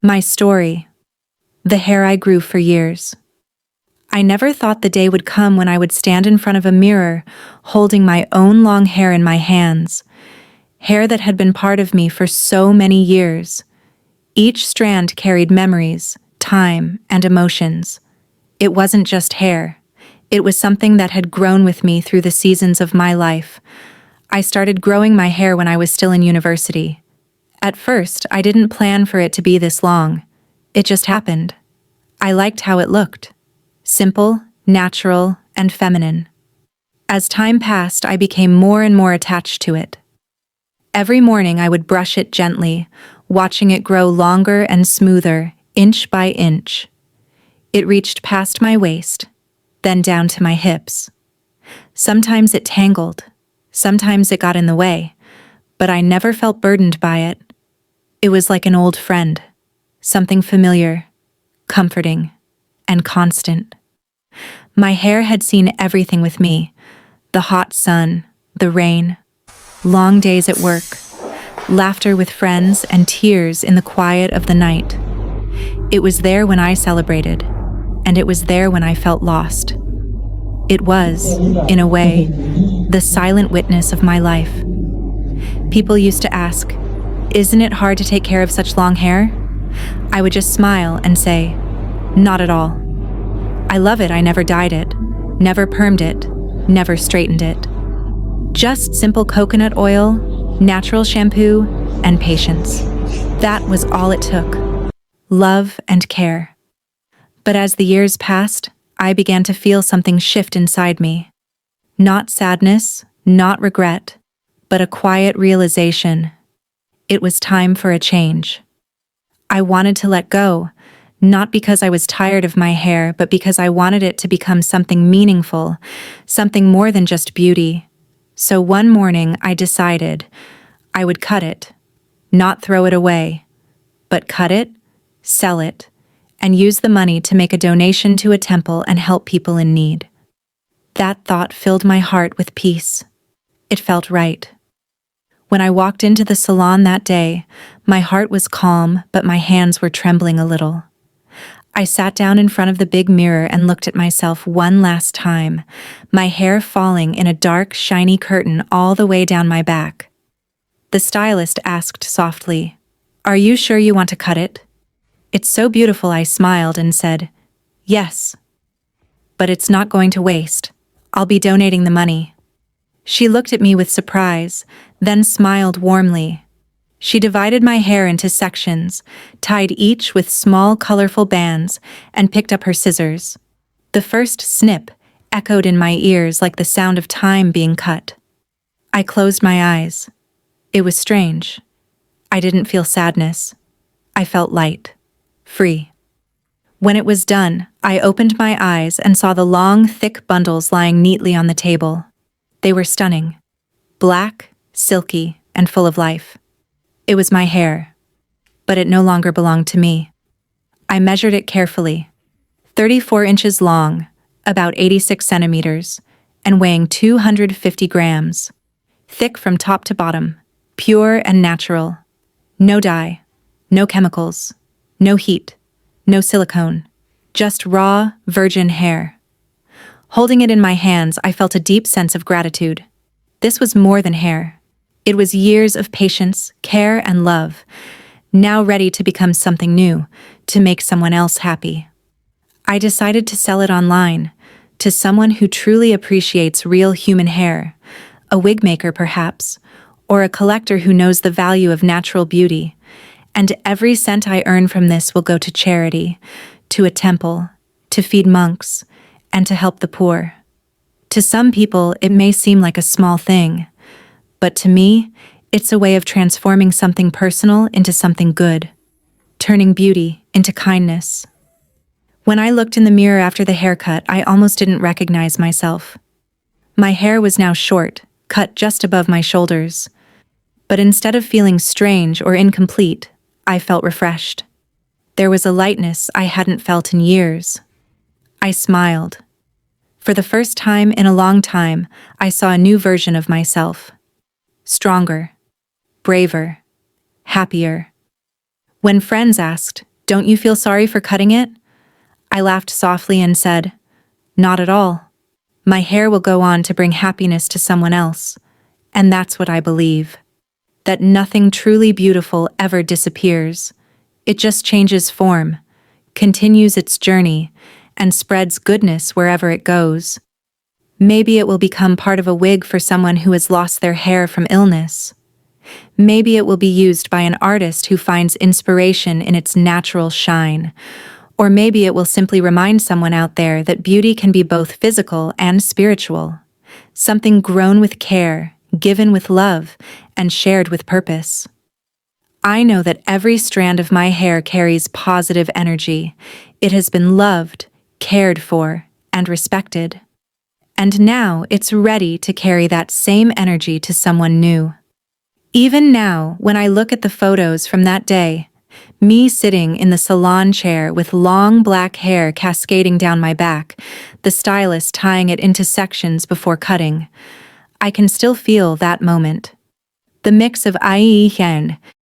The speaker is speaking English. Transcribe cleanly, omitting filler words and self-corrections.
My story. The hair I grew for years. I never thought the day would come when I would stand in front of a mirror, holding my own long hair in my hands. Hair that had been part of me for so many years. Each strand carried memories, time, and emotions. It wasn't just hair. It was something that had grown with me through the seasons of my life. I started growing my hair when I was still in university. At first, I didn't plan for it to be this long. It just happened. I liked how it looked. Simple, natural, and feminine. As time passed, I became more and more attached to it. Every morning I would brush it gently, watching it grow longer and smoother, inch by inch. It reached past my waist, then down to my hips. Sometimes it tangled, sometimes it got in the way, but I never felt burdened by it. It was like an old friend, something familiar, comforting, and constant. My hair had seen everything with me, the hot sun, the rain, long days at work, laughter with friends, and tears in the quiet of the night. It was there when I celebrated, and it was there when I felt lost. It was, in a way, the silent witness of my life. People used to ask, "Isn't it hard to take care of such long hair?" I would just smile and say, "Not at all. I love it. I never dyed it, never permed it, never straightened it. Just simple coconut oil, natural shampoo, and patience. That was all it took. Love and care." But as the years passed, I began to feel something shift inside me. Not sadness, not regret, but a quiet realization. It was time for a change. I wanted to let go, not because I was tired of my hair, but because I wanted it to become something meaningful, something more than just beauty. So one morning I decided I would cut it, not throw it away, but cut it, sell it, and use the money to make a donation to a temple and help people in need. That thought filled my heart with peace. It felt right. When I walked into the salon that day, my heart was calm, but my hands were trembling a little. I sat down in front of the big mirror and looked at myself one last time, my hair falling in a dark, shiny curtain all the way down my back. The stylist asked softly, "Are you sure you want to cut it?" "It's so beautiful," I smiled and said, "Yes. But it's not going to waste. I'll be donating the money." She looked at me with surprise, then smiled warmly. She divided my hair into sections, tied each with small, colorful bands, and picked up her scissors. The first snip echoed in my ears like the sound of time being cut. I closed my eyes. It was strange. I didn't feel sadness. I felt light, free. When it was done, I opened my eyes and saw the long, thick bundles lying neatly on the table. They were stunning. Black, silky, and full of life. It was my hair, but it no longer belonged to me. I measured it carefully. 34 inches long, about 86 centimeters, and weighing 250 grams. Thick from top to bottom, pure and natural. No dye, no chemicals, no heat, no silicone. Just raw, virgin hair. Holding it in my hands, I felt a deep sense of gratitude. This was more than hair. It was years of patience, care, and love, now ready to become something new, to make someone else happy. I decided to sell it online, to someone who truly appreciates real human hair, a wig maker perhaps, or a collector who knows the value of natural beauty. And every cent I earn from this will go to charity, to a temple, to feed monks, and to help the poor. To some people, it may seem like a small thing, but to me, it's a way of transforming something personal into something good, turning beauty into kindness. When I looked in the mirror after the haircut, I almost didn't recognize myself. My hair was now short, cut just above my shoulders. But instead of feeling strange or incomplete, I felt refreshed. There was a lightness I hadn't felt in years. I smiled. For the first time in a long time, I saw a new version of myself. Stronger, braver, happier. When friends asked, Don't you feel sorry for cutting it? I laughed softly and said, Not at all. My hair will go on to bring happiness to someone else. And that's what I believe. That nothing truly beautiful ever disappears. It just changes form, continues its journey, and spreads goodness wherever it goes. Maybe it will become part of a wig for someone who has lost their hair from illness. Maybe it will be used by an artist who finds inspiration in its natural shine. Or maybe it will simply remind someone out there that beauty can be both physical and spiritual. Something grown with care, given with love, and shared with purpose. I know that every strand of my hair carries positive energy. It has been loved, cared for, and respected. And now it's ready to carry that same energy to someone new. Even now, when I look at the photos from that day, me sitting in the salon chair with long black hair cascading down my back, the stylist tying it into sections before cutting, I can still feel that moment. The mix of ai